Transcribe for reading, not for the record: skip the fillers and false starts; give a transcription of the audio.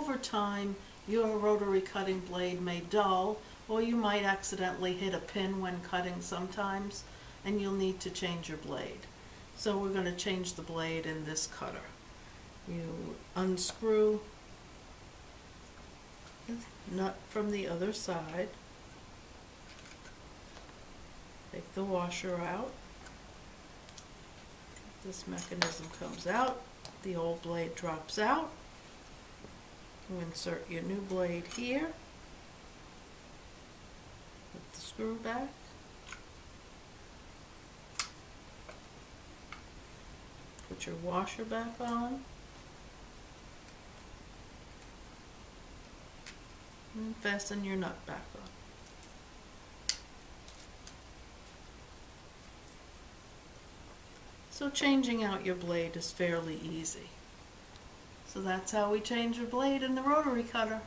over time your rotary cutting blade may dull, or you might accidentally hit a pin when cutting sometimes, and you'll need to change your blade. So we're going to change the blade in this cutter. You unscrew the nut from the other side, take the washer out, this mechanism comes out, the old blade drops out, you insert your new blade here, put the screw back, put your washer back on, and fasten your nut back on. So changing out your blade is fairly easy. So that's how we change a blade in the rotary cutter.